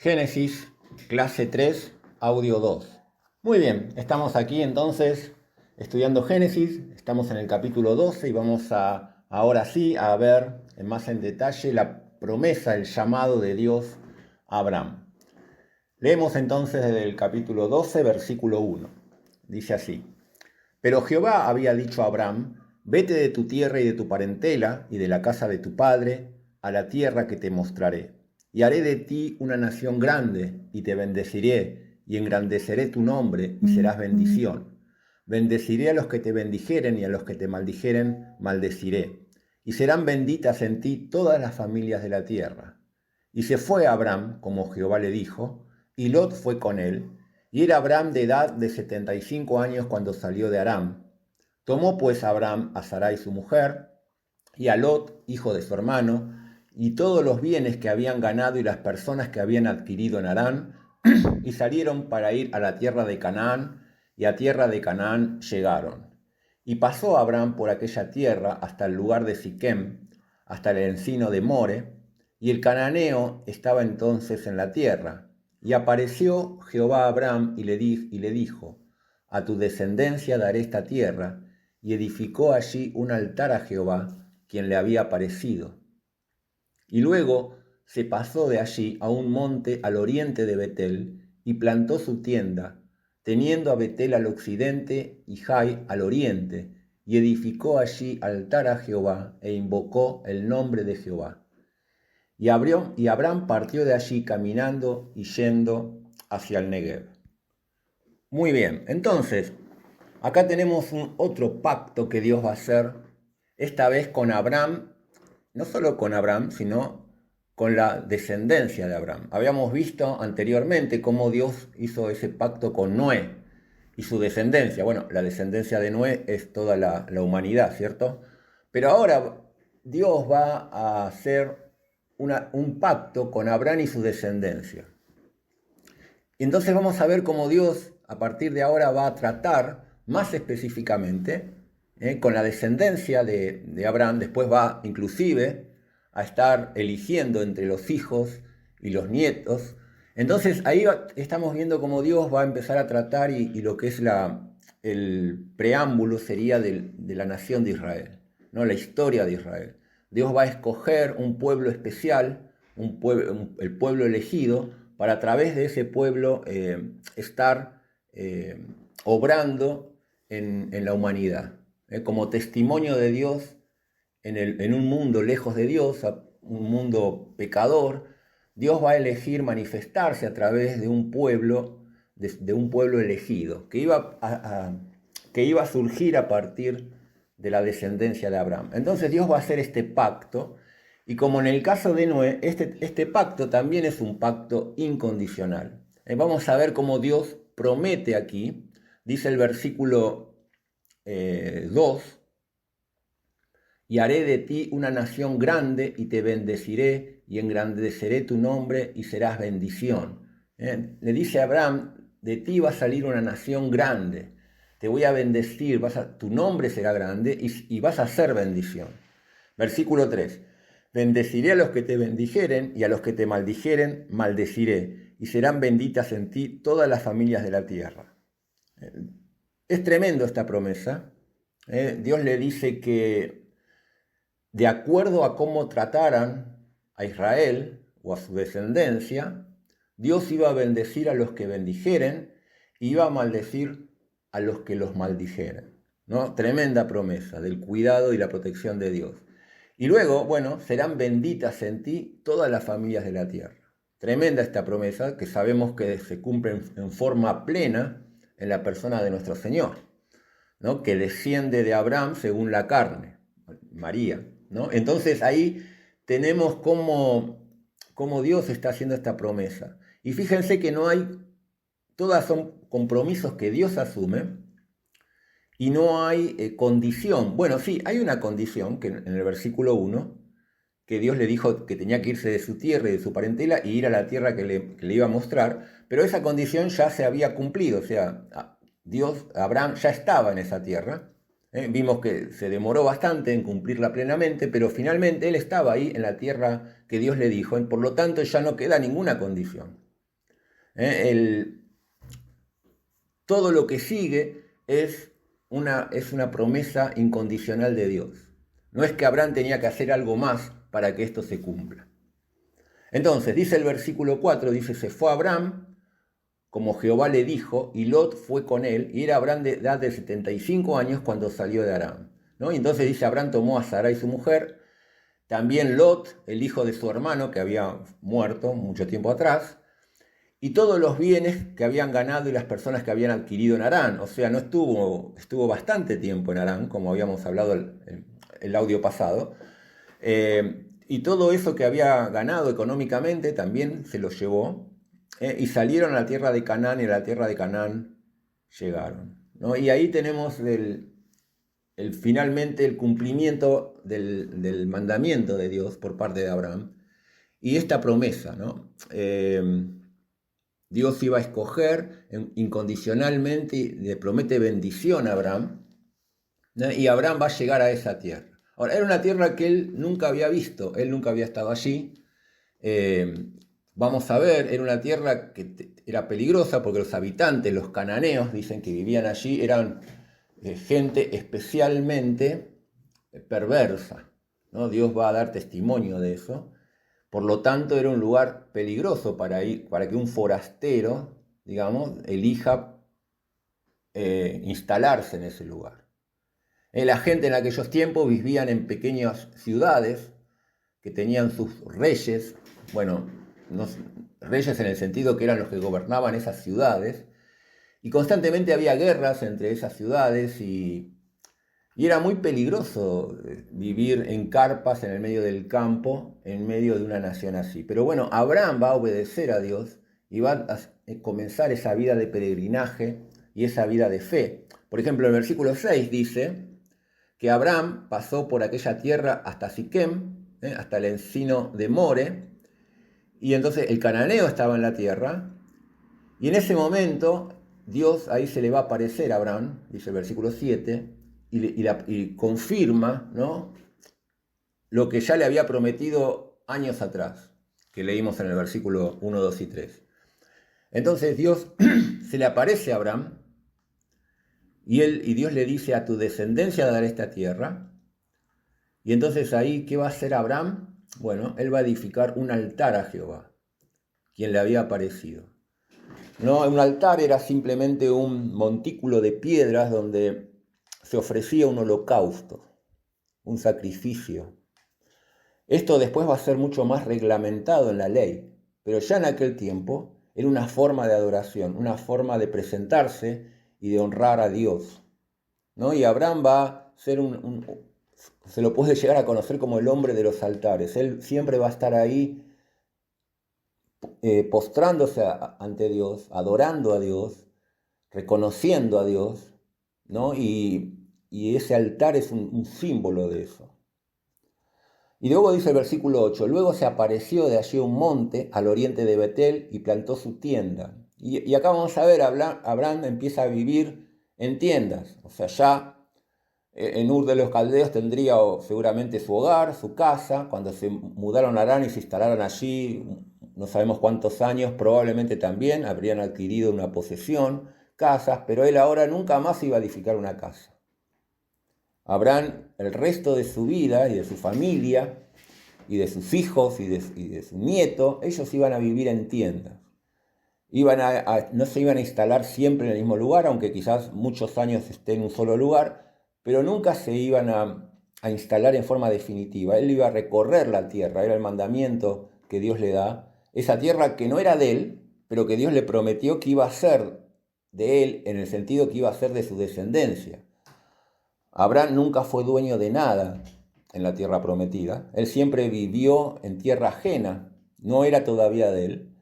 Génesis, clase 3, audio 2. Muy bien, estamos aquí entonces estudiando Génesis, estamos en el capítulo 12 y vamos ahora sí a ver más en detalle la promesa, el llamado de Dios a Abraham. Leemos entonces desde el capítulo 12, versículo 1. Dice así: Pero Jehová había dicho a Abraham: Vete de tu tierra y de tu parentela y de la casa de tu padre a la tierra que te mostraré. Y haré de ti una nación grande, y te bendeciré, y engrandeceré tu nombre, y serás bendición. Bendeciré a los que te bendijeren, y a los que te maldijeren, maldeciré. Y serán benditas en ti todas las familias de la tierra. Y se fue Abraham, como Jehová le dijo, y Lot fue con él, y era Abraham de edad de 75 años cuando salió de Aram. Tomó pues Abraham a Sarai su mujer, y a Lot, hijo de su hermano, y todos los bienes que habían ganado y las personas que habían adquirido en Harán, y salieron para ir a la tierra de Canaán, y a tierra de Canaán llegaron. Y pasó Abraham por aquella tierra hasta el lugar de Siquem, hasta el encino de More, y el cananeo estaba entonces en la tierra. Y apareció Jehová a Abraham y le dijo: A tu descendencia daré esta tierra, y edificó allí un altar a Jehová, quien le había aparecido. Y luego se pasó de allí a un monte al oriente de Betel, y plantó su tienda, teniendo a Betel al occidente y Jai al oriente, y edificó allí altar a Jehová, e invocó el nombre de Jehová. Y Abraham partió de allí caminando y yendo hacia el Negev. Muy bien, entonces, acá tenemos otro pacto que Dios va a hacer, esta vez con Abraham, no solo con Abraham, sino con la descendencia de Abraham. Habíamos visto anteriormente cómo Dios hizo ese pacto con Noé y su descendencia. Bueno, la descendencia de Noé es toda la humanidad, ¿cierto? Pero ahora Dios va a hacer un pacto con Abraham y su descendencia. Y entonces vamos a ver cómo Dios a partir de ahora va a tratar más específicamente con la descendencia de Abraham. Después va inclusive a estar eligiendo entre los hijos y los nietos. Entonces ahí estamos viendo cómo Dios va a empezar a tratar y lo que es el preámbulo sería de la nación de Israel, ¿no? La historia de Israel. Dios va a escoger un pueblo especial, el pueblo elegido, para a través de ese pueblo estar obrando en la humanidad, como testimonio de Dios en un mundo lejos de Dios, un mundo pecador. Dios va a elegir manifestarse a través de un pueblo, de un pueblo elegido, que iba a surgir a partir de la descendencia de Abraham. Entonces Dios va a hacer este pacto, y como en el caso de Noé, este pacto también es un pacto incondicional. Vamos a ver cómo Dios promete aquí, dice el versículo 2, y haré de ti una nación grande, y te bendeciré, y engrandeceré tu nombre, y serás bendición. Le dice a Abraham: de ti va a salir una nación grande, te voy a bendecir, tu nombre será grande, y vas a ser bendición. Versículo 3. Bendeciré a los que te bendijeren, y a los que te maldijeren, maldeciré, y serán benditas en ti todas las familias de la tierra. Es tremendo esta promesa. Dios le dice que de acuerdo a cómo trataran a Israel o a su descendencia, Dios iba a bendecir a los que bendijeren y iba a maldecir a los que los maldijeren, ¿no? Tremenda promesa del cuidado y la protección de Dios. Y luego, bueno, serán benditas en ti todas las familias de la tierra. Tremenda esta promesa que sabemos que se cumple en forma plena en la persona de nuestro Señor, ¿no? Que desciende de Abraham según la carne, María, ¿no? Entonces ahí tenemos cómo Dios está haciendo esta promesa. Y fíjense que todas son compromisos que Dios asume, y no hay condición. Bueno, sí, hay una condición que en el versículo 1, que Dios le dijo que tenía que irse de su tierra y de su parentela y ir a la tierra que le iba a mostrar, pero esa condición ya se había cumplido, o sea, Abraham ya estaba en esa tierra. Vimos que se demoró bastante en cumplirla plenamente, pero finalmente él estaba ahí en la tierra que Dios le dijo, por lo tanto ya no queda ninguna condición. Todo lo que sigue es una promesa incondicional de Dios. No es que Abraham tenía que hacer algo más para que esto se cumpla. Entonces, dice el versículo 4, dice, se fue Abraham, como Jehová le dijo, y Lot fue con él, y era Abraham de edad de 75 años cuando salió de Aram, ¿no? Y entonces dice, Abraham tomó a Sarai su mujer, también Lot, el hijo de su hermano, que había muerto mucho tiempo atrás, y todos los bienes que habían ganado y las personas que habían adquirido en Harán. O sea, no estuvo bastante tiempo en Harán, como habíamos hablado el audio pasado. Y todo eso que había ganado económicamente también se lo llevó. Y salieron a la tierra de Canaán, y a la tierra de Canaán llegaron, ¿no? Y ahí tenemos finalmente el cumplimiento del mandamiento de Dios por parte de Abraham. Y esta promesa, ¿no? Dios iba a escoger incondicionalmente y le promete bendición a Abraham, ¿no? Y Abraham va a llegar a esa tierra. Ahora, era una tierra que él nunca había visto, él nunca había estado allí. Vamos a ver, era una tierra que era peligrosa porque los habitantes, los cananeos, dicen que vivían allí, eran gente especialmente perversa, ¿no? Dios va a dar testimonio de eso. Por lo tanto, era un lugar peligroso para que un forastero, digamos, elija instalarse en ese lugar. La gente en aquellos tiempos vivían en pequeñas ciudades que tenían sus reyes, reyes en el sentido que eran los que gobernaban esas ciudades, y constantemente había guerras entre esas ciudades y era muy peligroso vivir en carpas en el medio del campo, en medio de una nación así. Pero bueno, Abraham va a obedecer a Dios y va a comenzar esa vida de peregrinaje y esa vida de fe. Por ejemplo, el versículo 6 dice que Abraham pasó por aquella tierra hasta Siquem, hasta el encino de More, y entonces el cananeo estaba en la tierra, y en ese momento Dios ahí se le va a aparecer a Abraham, dice el versículo 7, y confirma, ¿no?, lo que ya le había prometido años atrás, que leímos en el versículo 1, 2 y 3. Entonces Dios se le aparece a Abraham y Dios le dice, a tu descendencia daré esta tierra. Y entonces ahí, ¿qué va a hacer Abraham? Bueno, él va a edificar un altar a Jehová, quien le había aparecido. No, un altar era simplemente un montículo de piedras donde se ofrecía un holocausto, un sacrificio. Esto después va a ser mucho más reglamentado en la ley, pero ya en aquel tiempo era una forma de adoración, una forma de presentarse y de honrar a Dios, ¿no? Y Abraham va a ser se lo puede llegar a conocer como el hombre de los altares. Él siempre va a estar ahí postrándose ante Dios, adorando a Dios, reconociendo a Dios, ¿no? Y ese altar es un símbolo de eso. Y luego dice el versículo 8, luego se apareció de allí un monte al oriente de Betel y plantó su tienda. Y acá vamos a ver, Abraham empieza a vivir en tiendas. O sea, ya en Ur de los Caldeos tendría seguramente su hogar, su casa. Cuando se mudaron a Harán y se instalaron allí, no sabemos cuántos años, probablemente también habrían adquirido una posesión, casas, pero él ahora nunca más iba a edificar una casa. Abraham, el resto de su vida y de su familia y de sus hijos y de su nieto, ellos iban a vivir en tiendas. No se iban a instalar siempre en el mismo lugar, aunque quizás muchos años esté en un solo lugar, pero nunca se iban a instalar en forma definitiva. Él iba a recorrer la tierra, era el mandamiento que Dios le da, esa tierra que no era de él, pero que Dios le prometió que iba a ser de él, en el sentido que iba a ser de su descendencia. Abraham nunca fue dueño de nada en la tierra prometida. Él siempre vivió en tierra ajena, no era todavía de él,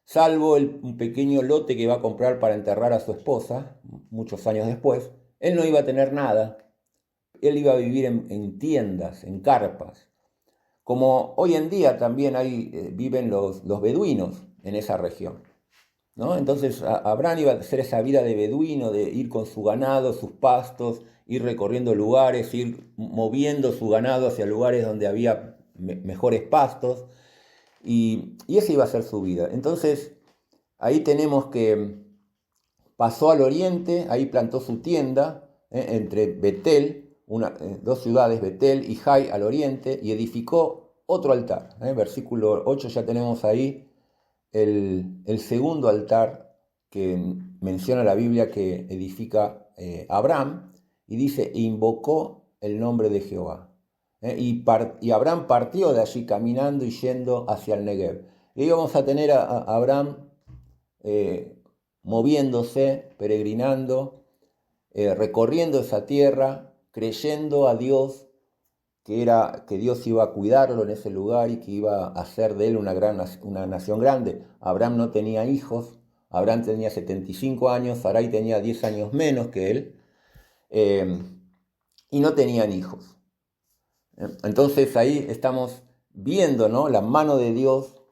salvo un pequeño lote que iba a comprar para enterrar a su esposa, muchos años después. Él no iba a tener nada, él iba a vivir en tiendas, en carpas. Como hoy en día también viven los beduinos en esa región, ¿no? Entonces Abraham iba a hacer esa vida de beduino, de ir con su ganado, sus pastos, ir recorriendo lugares, ir moviendo su ganado hacia lugares donde había mejores pastos, y esa iba a ser su vida. Entonces, ahí tenemos que pasó al oriente, ahí plantó su tienda entre Betel, dos ciudades, Betel y Jai al oriente, y edificó otro altar. Versículo 8 ya tenemos ahí el segundo altar que menciona la Biblia que edifica Abraham, y dice, invocó el nombre de Jehová. Y Abraham partió de allí caminando y yendo hacia el Negev. Y vamos a tener a Abraham moviéndose, peregrinando, recorriendo esa tierra, creyendo a Dios que Dios iba a cuidarlo en ese lugar y que iba a hacer de él una nación grande. Abraham no tenía hijos, Abraham tenía 75 años, Sarai tenía 10 años menos que él, y no tenían hijos. Entonces ahí estamos viendo, ¿no?, la mano de Dios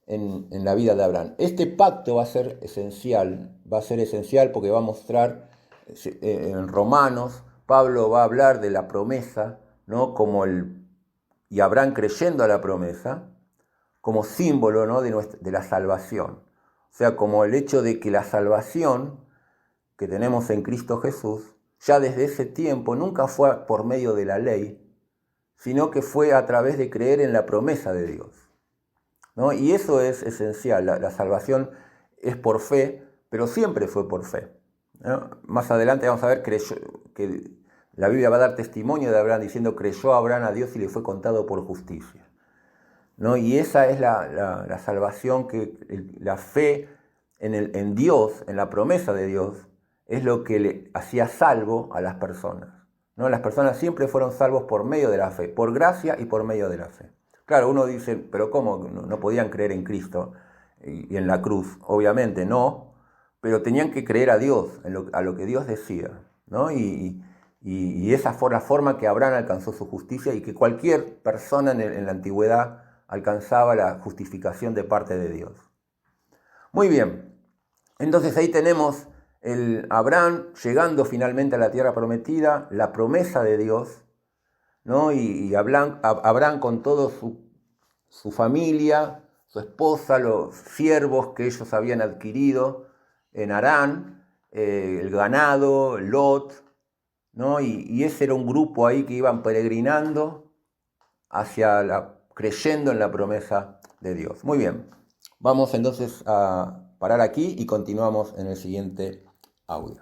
en la vida de Abraham. Este pacto va a ser esencial porque va a mostrar en Romanos, Pablo va a hablar de la promesa, ¿no?, y Abraham creyendo a la promesa, como símbolo, ¿no?, de la salvación. O sea, como el hecho de que la salvación que tenemos en Cristo Jesús, ya desde ese tiempo nunca fue por medio de la ley, sino que fue a través de creer en la promesa de Dios, ¿no? Y eso es esencial. La salvación es por fe, pero siempre fue por fe, ¿no? Más adelante vamos a ver que la Biblia va a dar testimonio de Abraham diciendo creyó Abraham a Dios y le fue contado por justicia, ¿no? Y esa es la salvación, la fe en Dios, en la promesa de Dios, es lo que le hacía salvo a las personas, ¿no? Las personas siempre fueron salvos por medio de la fe, por gracia y por medio de la fe. Claro, uno dice, pero ¿cómo? No podían creer en Cristo y en la cruz. Obviamente no, pero tenían que creer a Dios, a lo que Dios decía, ¿no? Y esa fue la forma que Abraham alcanzó su justicia y que cualquier persona en la antigüedad alcanzaba la justificación de parte de Dios. Muy bien, entonces ahí tenemos Abraham llegando finalmente a la tierra prometida, la promesa de Dios, ¿no? Y Abraham con toda su familia, su esposa, los siervos que ellos habían adquirido en Harán, el ganado, Lot, ¿no? Y ese era un grupo ahí que iban peregrinando creyendo en la promesa de Dios. Muy bien, vamos entonces a parar aquí y continuamos en el siguiente audio.